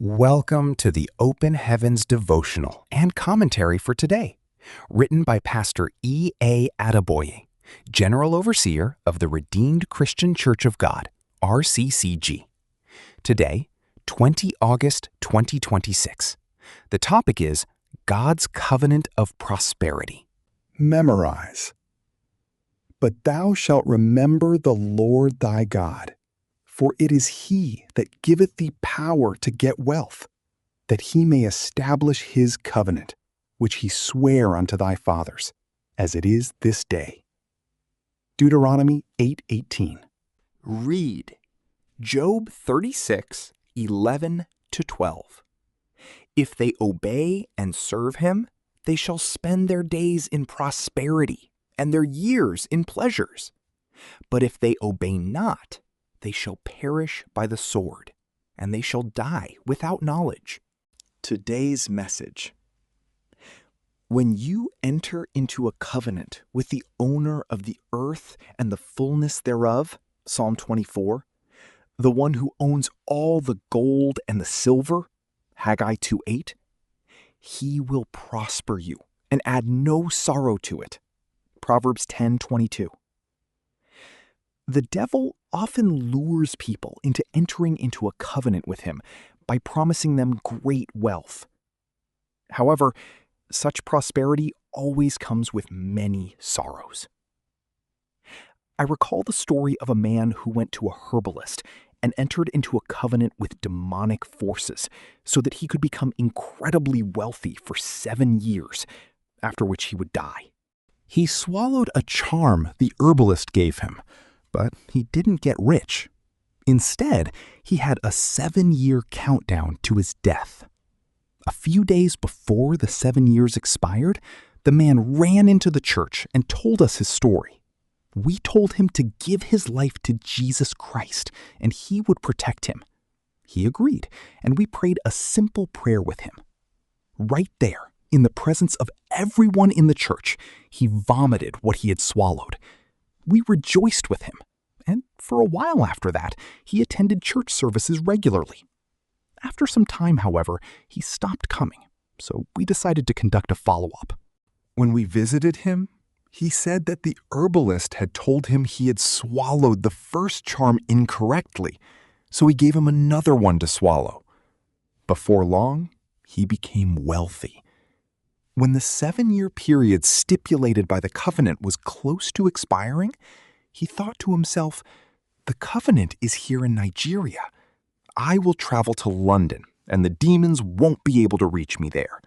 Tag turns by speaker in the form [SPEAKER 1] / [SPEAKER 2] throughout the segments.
[SPEAKER 1] Welcome to the Open Heavens Devotional and commentary for today, written by Pastor A Adeboye, General Overseer of the Redeemed Christian Church of God, RCCG. Today, 20 August 2026. The topic is God's Covenant of Prosperity.
[SPEAKER 2] Memorize. But thou shalt remember the Lord thy God, for it is he that giveth thee power to get wealth, that he may establish his covenant, which he sware unto thy fathers, as it is this day. Deuteronomy 8:18.
[SPEAKER 3] Read Job 36:11-12. If they obey and serve him, they shall spend their days in prosperity and their years in pleasures. But if they obey not, they shall perish by the sword, and they shall die without knowledge. Today's message. When you enter into a covenant with the owner of the earth and the fullness thereof, Psalm 24, the one who owns all the gold and the silver, Haggai 2:8, he will prosper you and add no sorrow to it, Proverbs 10:22. The devil often lures people into entering into a covenant with him by promising them great wealth. However, such prosperity always comes with many sorrows. I recall the story of a man who went to a herbalist and entered into a covenant with demonic forces so that he could become incredibly wealthy for 7 years, after which he would die. He swallowed a charm the herbalist gave him, but he didn't get rich. Instead, he had a 7-year countdown to his death. A few days before the 7 years expired, the man ran into the church and told us his story. We told him to give his life to Jesus Christ, and he would protect him. He agreed, and we prayed a simple prayer with him. Right there, in the presence of everyone in the church, he vomited what he had swallowed. We rejoiced with him, and for a while after that, he attended church services regularly. After some time, however, he stopped coming, so we decided to conduct a follow-up.
[SPEAKER 2] When we visited him, he said that the herbalist had told him he had swallowed the first charm incorrectly, so he gave him another one to swallow. Before long, he became wealthy. When the 7-year period stipulated by the covenant was close to expiring, he thought to himself, "The covenant is here in Nigeria. I will travel to London, and the demons won't be able to reach me there."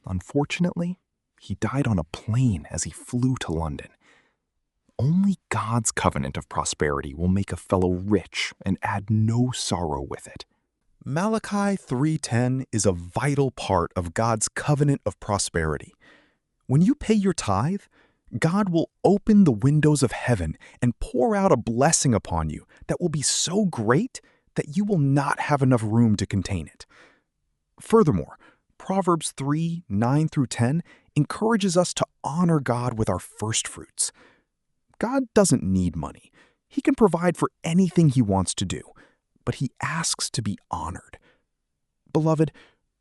[SPEAKER 2] Unfortunately, he died on a plane as he flew to London. Only God's covenant of prosperity will make a fellow rich and add no sorrow with it. Malachi 3:10 is a vital part of God's covenant of prosperity. When you pay your tithe, God will open the windows of heaven and pour out a blessing upon you that will be so great that you will not have enough room to contain it. Furthermore, Proverbs 3:9-10 encourages us to honor God with our first fruits. God doesn't need money. He can provide for anything he wants to do, but he asks to be honored. Beloved,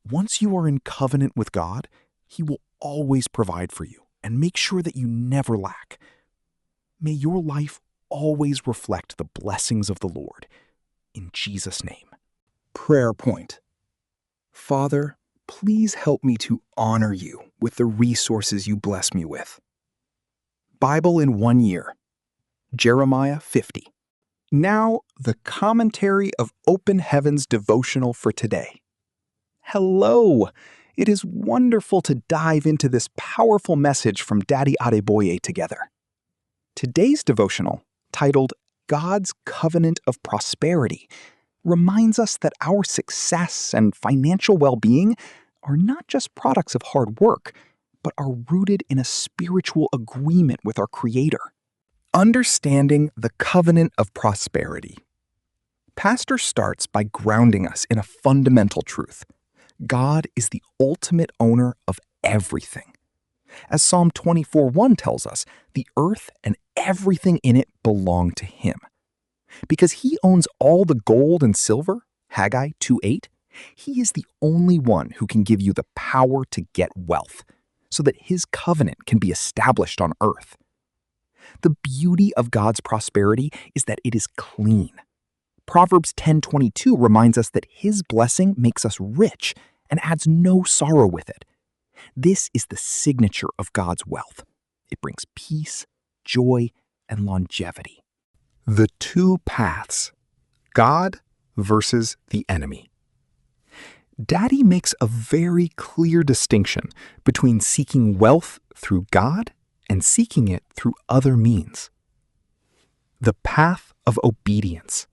[SPEAKER 2] once you are in covenant with God, he will always provide for you and make sure that you never lack. May your life always reflect the blessings of the Lord. In Jesus' name.
[SPEAKER 4] Prayer point. Father, please help me to honor you with the resources you bless me with. Bible in 1 year. Jeremiah 50. Now, the commentary of Open Heavens devotional for today. Hello! It is wonderful to dive into this powerful message from Daddy Adeboye together. Today's devotional, titled God's Covenant of Prosperity, reminds us that our success and financial well-being are not just products of hard work, but are rooted in a spiritual agreement with our Creator. Understanding the covenant of prosperity. Pastor starts by grounding us in a fundamental truth. God is the ultimate owner of everything. As Psalm 24:1 tells us, the earth and everything in it belong to him. Because he owns all the gold and silver, Haggai 2:8,
[SPEAKER 3] He is the only one who can give you the power to get wealth, so that his covenant can be established on earth. The beauty of God's prosperity is that it is clean. Proverbs 10:22 reminds us that his blessing makes us rich and adds no sorrow with it. This is the signature of God's wealth. It brings peace, joy, and longevity.
[SPEAKER 2] The two paths, God versus the enemy. Daddy makes a very clear distinction between seeking wealth through God and seeking it through other means. The path of obedience.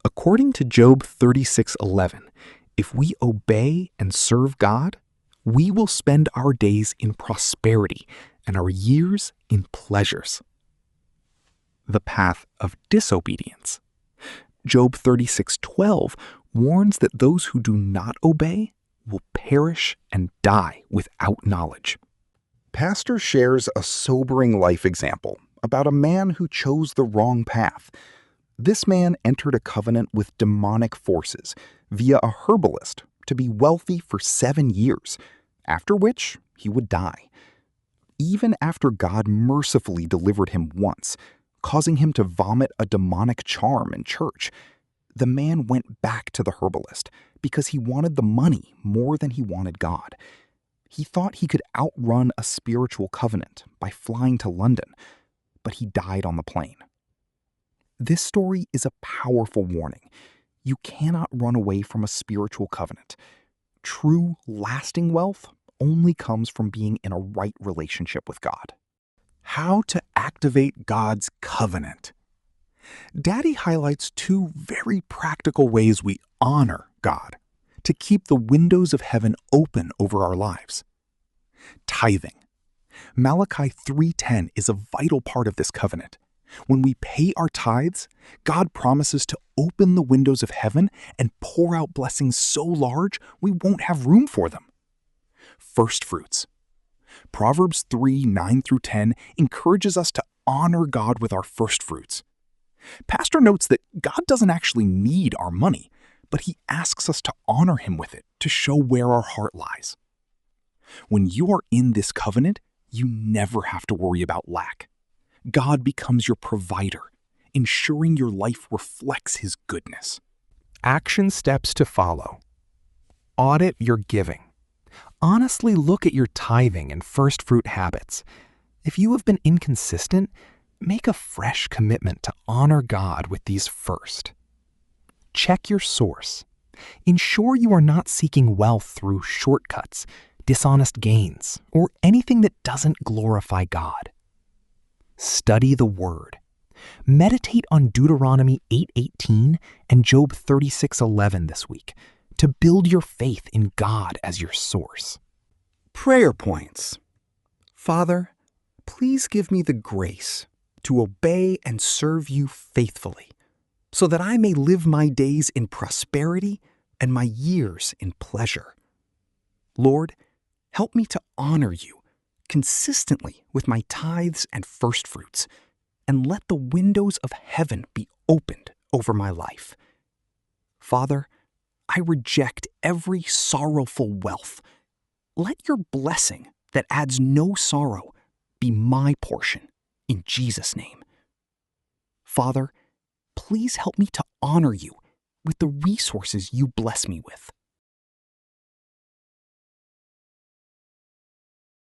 [SPEAKER 2] According to Job 36:11, if we obey and serve God, we will spend our days in prosperity and our years in pleasures. The path of disobedience. Job 36:12 warns that those who do not obey will perish and die without knowledge. Pastor shares a sobering life example about a man who chose the wrong path. This man entered a covenant with demonic forces via a herbalist to be wealthy for 7 years, after which he would die. Even after God mercifully delivered him once, causing him to vomit a demonic charm in church, the man went back to the herbalist because he wanted the money more than he wanted God. He thought he could outrun a spiritual covenant by flying to London, but he died on the plane. This story is a powerful warning. You cannot run away from a spiritual covenant. True, lasting wealth only comes from being in a right relationship with God. How to activate God's covenant. Daddy highlights two very practical ways we honor God to keep the windows of heaven open over our lives. Tithing. Malachi 3:10 is a vital part of this covenant. When we pay our tithes, God promises to open the windows of heaven and pour out blessings so large we won't have room for them. First fruits. Proverbs 3:9-10 encourages us to honor God with our first fruits. Pastor notes that God doesn't actually need our money, but he asks us to honor him with it to show where our heart lies. When you are in this covenant, you never have to worry about lack. God becomes your provider, ensuring your life reflects his goodness.
[SPEAKER 1] Action steps to follow. Audit your giving. Honestly look at your tithing and first fruit habits. If you have been inconsistent, make a fresh commitment to honor God with these first. Check your source. Ensure you are not seeking wealth through shortcuts, dishonest gains, or anything that doesn't glorify God. Study the Word. Meditate on Deuteronomy 8:18 and Job 36:11 this week to build your faith in God as your source.
[SPEAKER 3] Prayer points. Father, please give me the grace to obey and serve you faithfully, so that I may live my days in prosperity and my years in pleasure. Lord, help me to honor you consistently with my tithes and first fruits, and let the windows of heaven be opened over my life. Father, I reject every sorrowful wealth. Let your blessing that adds no sorrow be my portion, in Jesus' name. Father, please help me to honor you with the resources you bless me with.